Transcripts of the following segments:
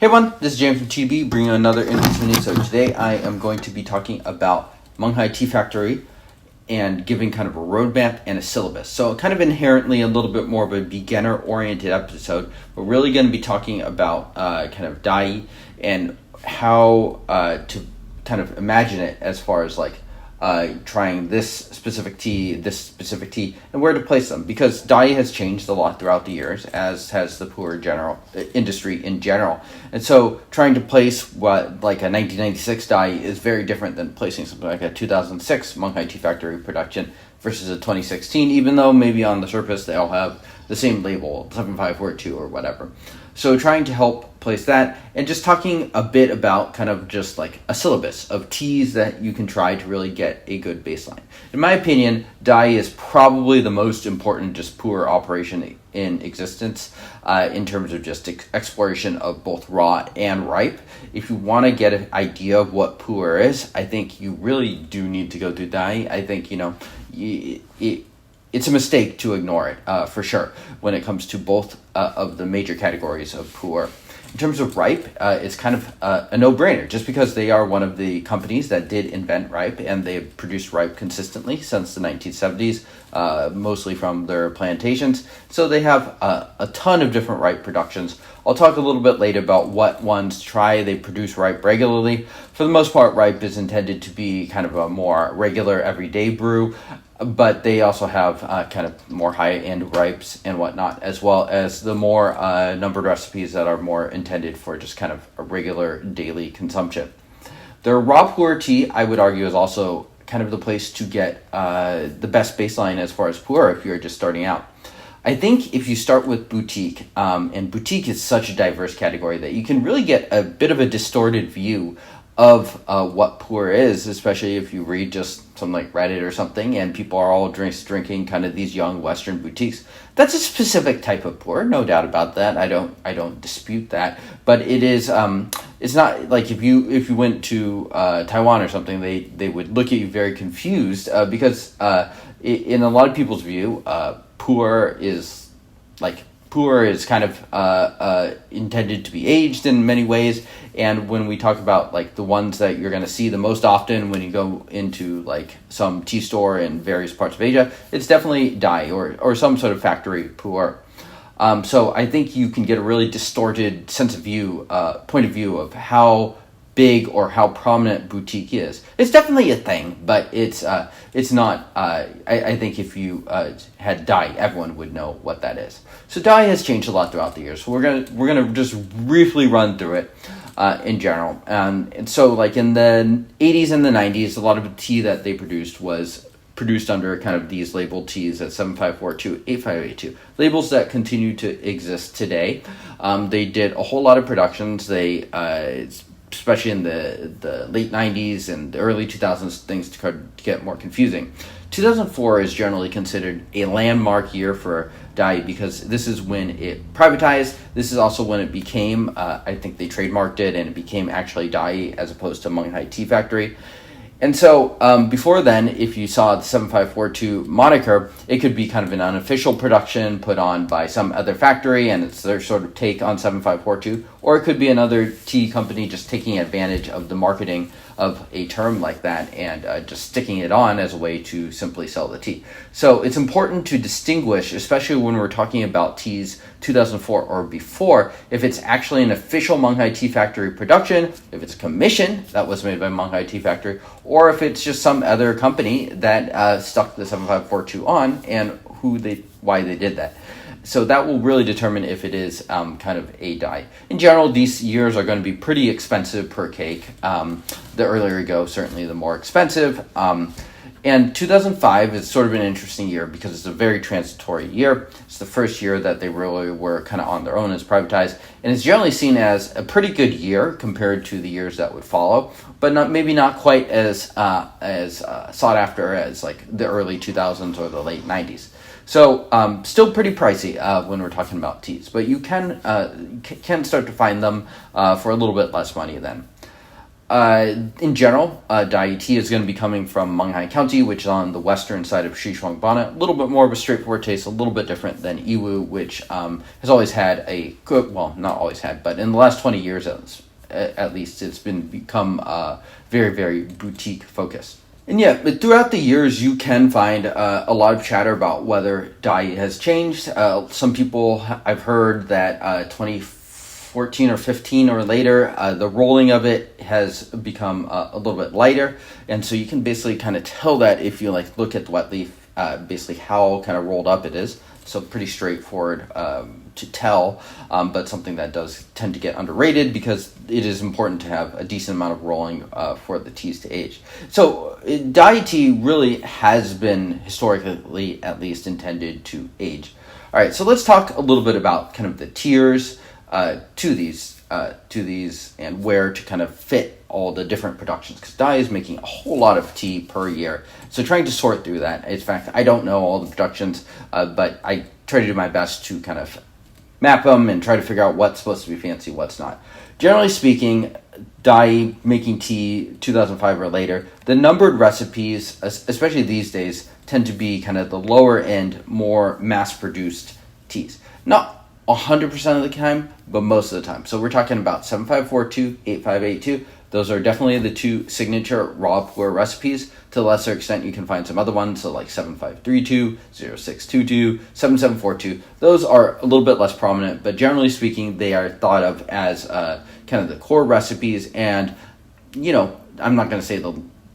Hey everyone, this is James from TB bringing another Inbetweenisode. So today I am going to be talking about Munghai Tea Factory and giving kind of a roadmap and a syllabus. So kind of inherently a little bit more of a beginner-oriented episode. We're really going to be talking about kind of Dayi and how to kind of imagine it as far as like trying this specific tea, and where to place them. Because Dayi has changed a lot throughout the years, as has the pu'erh industry in general. And so trying to place what like a 1996 Dayi is very different than placing something like a 2006 Munghai Tea Factory production versus a 2016, even though maybe on the surface they all have the same label, 7542 or whatever. So trying to help place that and just talking a bit about kind of just like a syllabus of teas that you can try to really get a good baseline. In my opinion, Dayi is probably the most important just pu'erh operation in existence in terms of just exploration of both raw and ripe. If you want to get an idea of what pu'erh is, I think you really do need to go to Dayi. I think, it's a mistake to ignore it, for sure, when it comes to both of the major categories of pu'erh. In terms of ripe, it's kind of a no-brainer, just because they are one of the companies that did invent ripe, and they've produced ripe consistently since the 1970s, mostly from their plantations. So they have a ton of different ripe productions. I'll talk a little bit later about what ones try. They produce ripe regularly. For the most part, ripe is intended to be kind of a more regular, everyday brew, but they also have kind of more high-end ripes and whatnot, as well as the more numbered recipes that are more intended for just kind of a regular daily consumption. Their raw pu'erh tea, I would argue, is also kind of the place to get the best baseline as far as pu'erh if you're just starting out. I think if you start with boutique, and boutique is such a diverse category that you can really get a bit of a distorted view of what pu'erh is, especially if you read just something like Reddit or something, and people are all drinking kind of these young Western boutiques. That's a specific type of pu'erh, no doubt about that. I don't dispute that, but it is it's not like if you went to Taiwan or something, they would look at you very confused because in a lot of people's view, pu'erh is kind of intended to be aged in many ways. And when we talk about like the ones that you're going to see the most often when you go into like some tea store in various parts of Asia, it's definitely Dayi or some sort of factory pu'erh. So I think you can get a really distorted point of view of how big or how prominent boutique is. It's definitely a thing, but it's not. I think if you had Dayi, everyone would know what that is. So Dayi has changed a lot throughout the years. So we're gonna just briefly run through it in general. And so like in the 80s and the 90s, a lot of the tea that they produced was produced under kind of these labeled teas at 7542, 8582, labels that continue to exist today. They did a whole lot of productions. They especially in the late 90s and the early 2000s, things to get more confusing. 2004 is generally considered a landmark year for Dayi because this is when it privatized. This is also when it became, I think they trademarked it, and it became actually Dayi as opposed to Munghai Tea Factory. And so before then, if you saw the 7542 moniker, it could be kind of an unofficial production put on by some other factory, and it's their sort of take on 7542, or it could be another tea company just taking advantage of the marketing of a term like that and just sticking it on as a way to simply sell the tea. So it's important to distinguish, especially when we're talking about teas 2004 or before, if it's actually an official Munghai Tea Factory production, if it's a commission that was made by Munghai Tea Factory, or if it's just some other company that stuck the 7542 on and why they did that. So that will really determine if it is kind of a Dayi. In general, these years are going to be pretty expensive per cake. The earlier you go, certainly the more expensive. And 2005 is sort of an interesting year because it's a very transitory year. It's the first year that they really were kind of on their own as privatized. And it's generally seen as a pretty good year compared to the years that would follow, but maybe not quite as sought after as like the early 2000s or the late 90s. So still pretty pricey when we're talking about teas, but you can start to find them for a little bit less money then. In general, Dayi tea is going to be coming from Munghai County, which is on the western side of Xishuangbanna. A little bit more of a straightforward taste, a little bit different than Iwu, which has always had a good, well, not always had, but in the last 20 years at least, it's become very, very boutique focused. And yeah, but throughout the years, you can find a lot of chatter about whether Dayi has changed. Some people, I've heard that 2014 or 15 or later, the rolling of it has become a little bit lighter. And so you can basically kind of tell that if you like look at the wet leaf, basically how kind of rolled up it is. So pretty straightforward to tell, but something that does tend to get underrated because it is important to have a decent amount of rolling for the teas to age. So Dayi tea really has been historically at least intended to age. All right, so let's talk a little bit about kind of the tiers to these and where to kind of fit all the different productions, because Dayi is making a whole lot of tea per year. So trying to sort through that. In fact, I don't know all the productions, but I try to do my best to kind of map them and try to figure out what's supposed to be fancy, what's not. Generally speaking, Dayi making tea 2005 or later, the numbered recipes, especially these days, tend to be kind of the lower end, more mass-produced teas. Not 100% of the time, but most of the time. So we're talking about 7542, 8582. Those are definitely the two signature raw pu'erh recipes. To a lesser extent, you can find some other ones, so like 7532, 0622, 7742. Those are a little bit less prominent, but generally speaking, they are thought of as kind of the core recipes. And, you know, I'm not going to say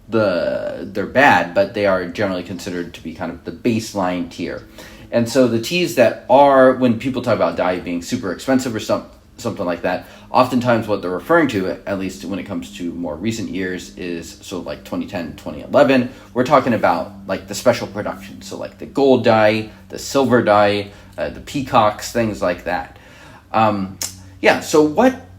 they're bad, but they are generally considered to be kind of the baseline tier. And so the teas that are, when people talk about Dayi being super expensive or something like that, oftentimes what they're referring to, at least when it comes to more recent years, is so like 2010, 2011, we're talking about like the special production. So like the gold Dayi, the silver Dayi, the peacocks, things like that. So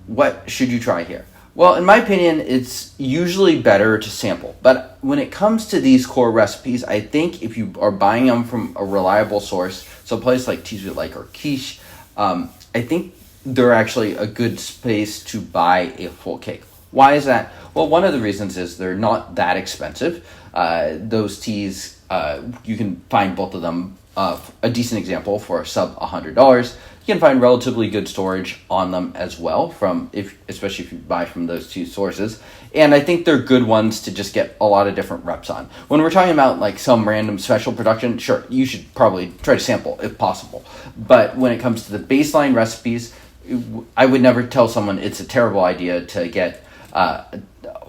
what should you try here? Well, in my opinion, it's usually better to sample. But when it comes to these core recipes, I think if you are buying them from a reliable source, so a place like Teas We Like or Quiche, I think they're actually a good space to buy a full cake. Why is that? Well, one of the reasons is they're not that expensive. Those teas, you can find both of them, a decent example for sub $100. You can find relatively good storage on them as well, especially if you buy from those two sources. And I think they're good ones to just get a lot of different reps on. When we're talking about like some random special production, sure, you should probably try to sample if possible. But when it comes to the baseline recipes, I would never tell someone it's a terrible idea to get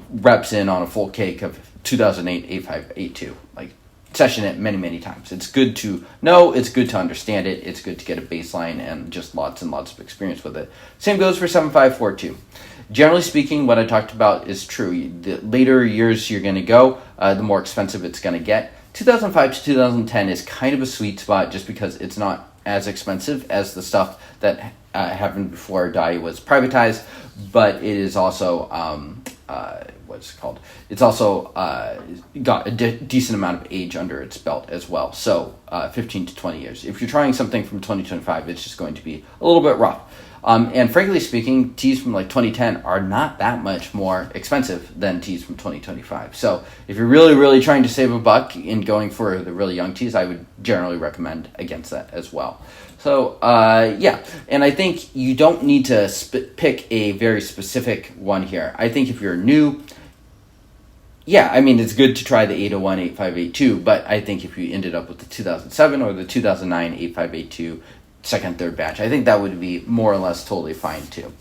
reps in on a full cake of 2008 8582. Like, session it many, many times. It's good to know, it's good to understand it, it's good to get a baseline and just lots and lots of experience with it. Same goes for 7542. Generally speaking, what I talked about is true. The later years you're going to go, the more expensive it's going to get. 2005 to 2010 is kind of a sweet spot just because it's not as expensive as the stuff that happened before Dayi was privatized, but it is also it's also got a decent amount of age under its belt as well. So 15 to 20 years. If you're trying something from 2025, it's just going to be a little bit rough. And frankly speaking, teas from like 2010 are not that much more expensive than teas from 2025. So if you're really, really trying to save a buck in going for the really young teas, I would generally recommend against that as well. So, and I think you don't need to pick a very specific one here. I think if you're new, it's good to try the 801, 8582, but I think if you ended up with the 2007 or the 2009 8582 second, third batch, I think that would be more or less totally fine too.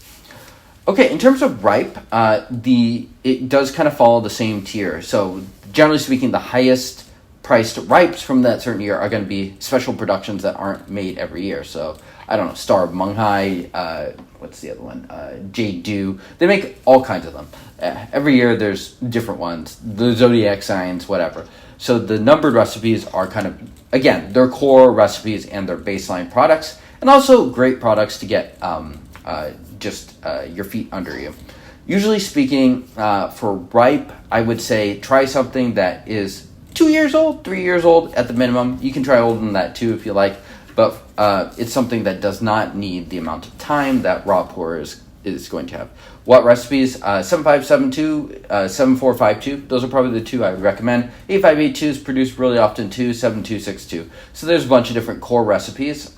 Okay, in terms of ripe, it does kind of follow the same tier. So generally speaking, the highest priced ripes from that certain year are going to be special productions that aren't made every year. So I don't know, Star of Munghai, what's the other one? Jade Dew. They make all kinds of them. Every year there's different ones. The zodiac signs, whatever. So the numbered recipes are kind of, again, they're core recipes and they're baseline products, and also great products to get your feet under you. Usually speaking, for ripe, I would say try something that is 2 years old, 3 years old at the minimum. You can try older than that too if you like, but it's something that does not need the amount of time that raw pu'erh is going to have. What recipes? 7572, 7452. Those are probably the two I would recommend. 8582 is produced really often too, 7262. So there's a bunch of different core recipes.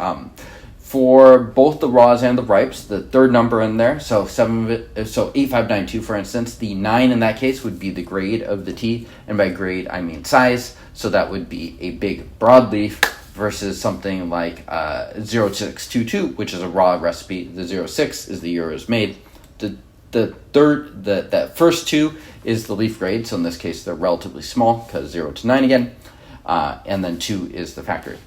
For both the raws and the ripes, the third number in there, so 8592 for instance, the 9 in that case would be the grade of the tea, and by grade I mean size, so that would be a big broadleaf versus something like 0622, which is a raw recipe. The 06 is the year it was made. That first two is the leaf grade, so in this case they're relatively small because 0 to 9 again, and then 2 is the factory.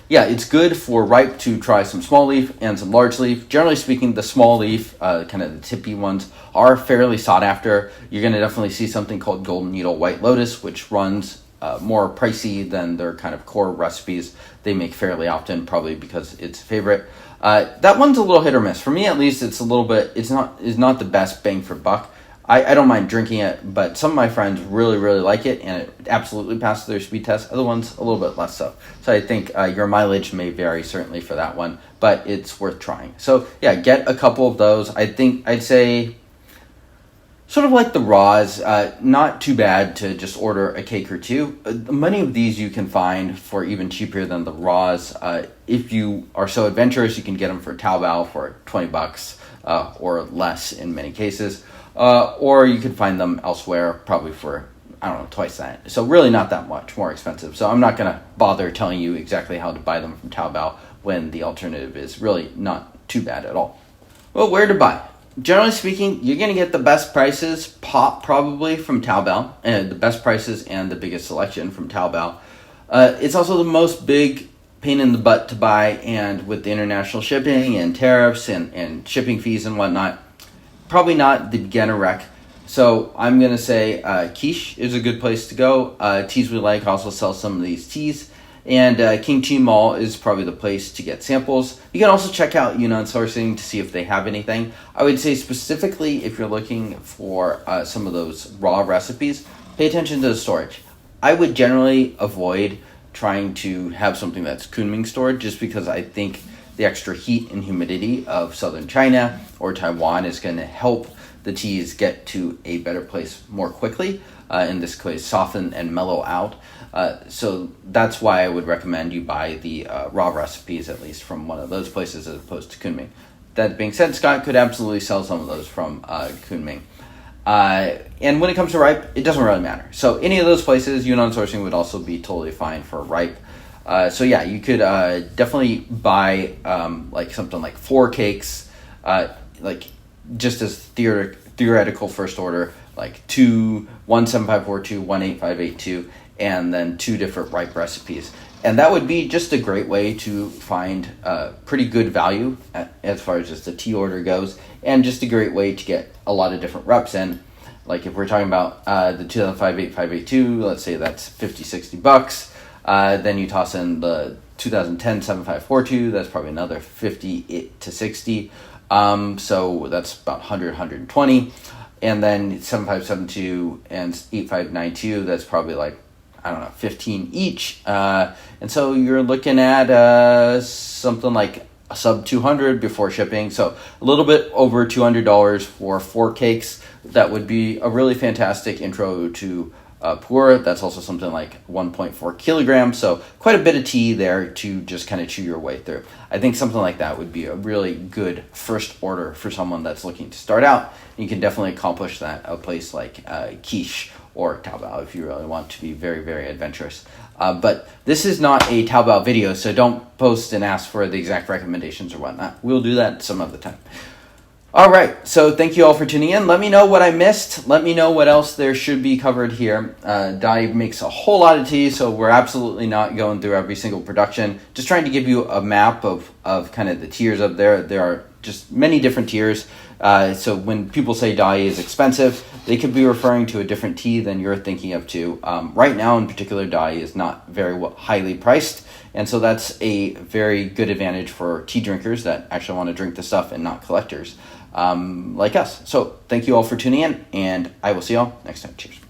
It's good for ripe to try some small leaf and some large leaf. Generally speaking, the small leaf, kind of the tippy ones, are fairly sought after. You're going to definitely see something called Golden Needle White Lotus, which runs more pricey than their kind of core recipes they make fairly often, probably because it's a favorite. That one's a little hit or miss. For me, at least, it's not the best bang for buck. I don't mind drinking it, but some of my friends really, really like it, and it absolutely passes their speed test. Other ones, a little bit less so. So I think your mileage may vary, certainly, for that one, but it's worth trying. So, yeah, get a couple of those. I'd say, sort of like the raws, not too bad to just order a cake or two. Many of these you can find for even cheaper than the raws. If you are so adventurous, you can get them for Taobao for $20 or less in many cases. Or you could find them elsewhere, probably for, twice that. So really not that much more expensive. So I'm not going to bother telling you exactly how to buy them from Taobao when the alternative is really not too bad at all. Well, where to buy? Generally speaking, you're going to get the best prices probably from Taobao, and the best prices and the biggest selection from Taobao. It's also the most big pain in the butt to buy, and with the international shipping and tariffs and shipping fees and whatnot, probably not the beginner rec. So I'm going to say Quiche is a good place to go. Teas We Like also sells some of these teas. And King Chi Mall is probably the place to get samples. You can also check out Yunnan Sourcing to see if they have anything. I would say specifically if you're looking for some of those raw recipes, pay attention to the storage. I would generally avoid trying to have something that's Kunming stored just because I think the extra heat and humidity of southern China or Taiwan is going to help the teas get to a better place more quickly. In this case, soften and mellow out. So that's why I would recommend you buy the raw recipes, at least from one of those places, as opposed to Kunming. That being said, Scott could absolutely sell some of those from Kunming. And when it comes to ripe, it doesn't really matter. So any of those places, Yunnan Sourcing would also be totally fine for ripe. You could definitely buy like something like 4 cakes, like just as theoretical first order, like 17542, 18582, and then 2 different ripe recipes. And that would be just a great way to find pretty good value as far as just the tea order goes, and just a great way to get a lot of different reps in. Like if we're talking about the 2005 8582, let's say that's $50-$60. Then you toss in the 2010 7542, that's probably another $50 to $60. So that's about $100-$120. And then 7572 and 8592, that's probably like, $15 each. And so you're looking at something like a sub $200 before shipping. So a little bit over $200 for 4 cakes. That would be a really fantastic intro to pu'erh. That's also something like 1.4 kilograms. So quite a bit of tea there to just kind of chew your way through. I think something like that would be a really good first order for someone that's looking to start out. You can definitely accomplish that at a place like Quiche or Taobao if you really want to be very, very adventurous. But this is not a Taobao video, so don't post and ask for the exact recommendations or whatnot. We'll do that some other time. All right, so thank you all for tuning in. Let me know what I missed. Let me know what else there should be covered here. Dayi makes a whole lot of tea, so we're absolutely not going through every single production. Just trying to give you a map of kind of the tiers up there. There are just many different tiers. So when people say Dayi is expensive, they could be referring to a different tea than you're thinking of too. Right now, in particular, Dayi is not very highly priced. And so that's a very good advantage for tea drinkers that actually want to drink the stuff and not collectors like us. So thank you all for tuning in, and I will see you all next time. Cheers.